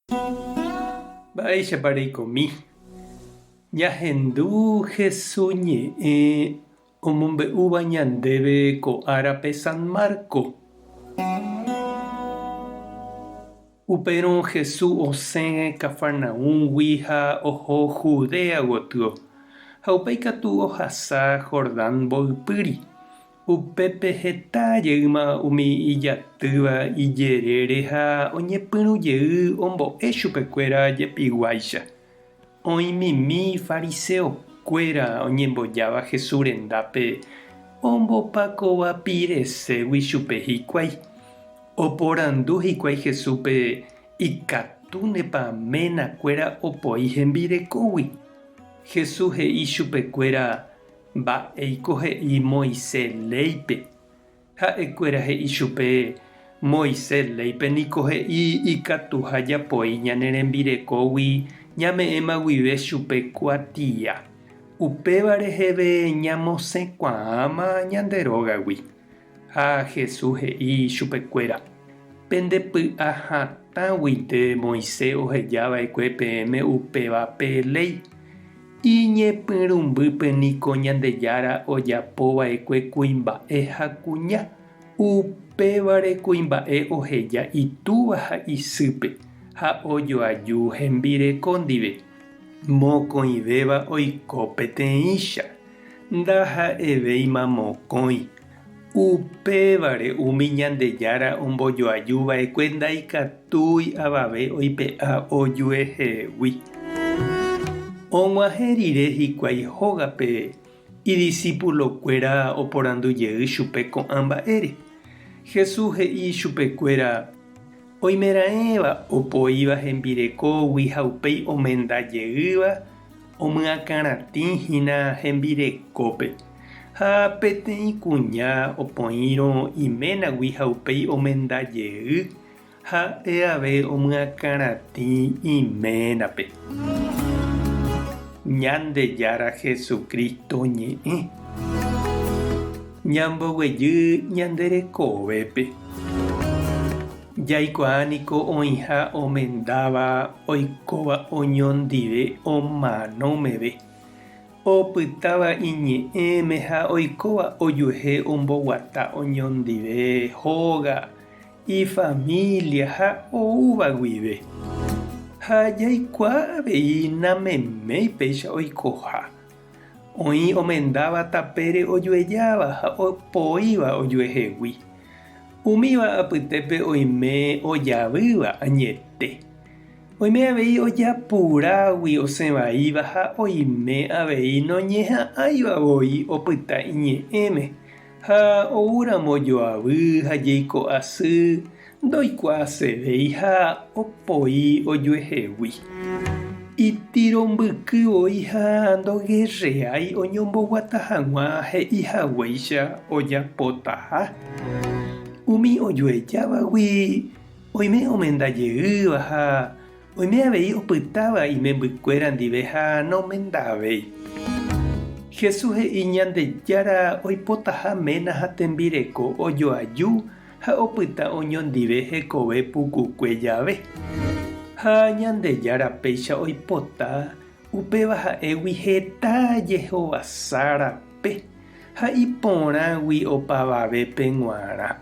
Mba'éichapareikomi. Ñahendu Jesús ñe'ẽ omombe'úva ñandéve ko árape San Marco. Upérõ Jesús osẽ Cafarnaúmgui ha oho Judea gotyo. Ha upéi katu ohasa Jordán mbo'ipýri. Upépe heta jeýma umi ijatýva ijerére ha oñepyrũjey ombo'e chupekuéra jepyguáicha. Oĩmimi fariseokuéra oñembojáva Jesús rendápe ombopakova pireségui chupe hikuái. Oporandu hikuái Jesúspe ikatúnepa ménakuéra opoi hembirekógui. Jesús he'i chupekuéra mba'éiko he'i Moisés léipe. Ha'ekuéra he'i chupe Moisés léipe niko he'i ikatu ha japoi ñane rembirekógui ñame'ẽma guive chupe kuatia. Upéva reheve ñamosẽkuaáma ñande rógagui. Ha Jesús he'i chupekuéra: pendepy'a hatãguinte Moisés ohejava'ekue peẽme upévape ley. Iñepyrũmbýpe niko Ñandejára ojapova'ekue kuimba'e ha kuña. Upévare kuimba'e oheja itúva ha isýpe ha ojoaju hembireko ndive. Mokõivéva oiko peteĩcha. Ndaha'evéima mokõi. Upévare umi Ñandejára ombojoajúva'ekue ndaikatúi avave oipe'a ojuehegui. Og̃uahẽ rire hikuái hógape idiscípulokuéra oporandujey chupe ko'ã mba'ére. Jesús he'i chupekuéra oimeraẽva opoíva hembirekógui ha upéi omendajeýva omyakaratĩhína hembirekópe. Ha peteĩ kuña opoírõ iménagui ha upéi omendajey ha'eave omyakaratĩ iménape. Ñandejára Jesucristo ñe'ẽ. Ñamboguejy ñanderekovépe. Jaikuaániko oĩha omendáva oikóva oñondive omanomeve. Opytáva iñe'ẽme ha oikóva ojuehe omboguata oñondive, hóga, ifamilia ha oúva guive. Ha jaikuaa avei nameméi péicha oikoha. Oĩ omendáva tapére ojuejáva ha opoíva ojuehegui. Umíva apytépe oime ojavýva añete. Oime avei ojapurágui osẽvaíva ha oime avei noñeha'ãivavoi opyta iñe'ẽme. Ha oúramo ojoavy ha jeiko asy ndoikuaasevéi ha opoi ojuehegui. Itirombykyvoi ha ndoguerreái oñomboguata hag̃ua he'ihaguéicha ojapótaha. Umi ojoejávagui oime omendajeýva ha oime avei opytáva imembykuéra ndive ha nomendavéi. Jesús he'i Ñandejára oipotahaména ha tembireko ojoaju ha opyta oñondive hekove pukukue jave. Ha Ñandejára péicha oipota upéva ha'égui heta jehovasárape ha iporãgui opavavépe g̃uarã.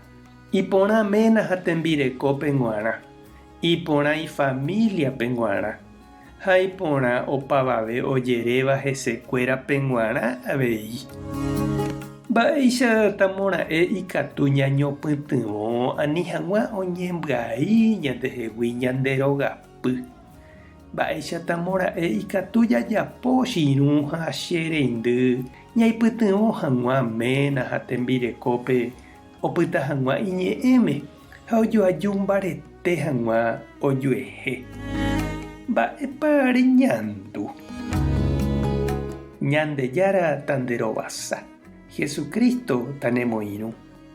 Iporãména ha tembirekópe g̃uarã. Iporã ifamiliape g̃uarã. Ha iporã opavave ojeréva hesekuérape g̃uarã avei. Mba'éicha tamora'e ikatu ñañopytyvõ ani hag̃ua oñembyai ñandehegui ñanderogapy. Mba'éicha tamora'e ikatu jajapo chiru ha chereindy ñaipytyvõ hag̃uaména ha tembirekópe opyta hag̃ua iñe'ẽme ha ojoaju mbarete hag̃ua ojuehe. Mba'épa reñandu. Ñandejára tanderovasa. Jesucristo tanemoirũ.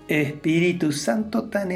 Espíritu Santo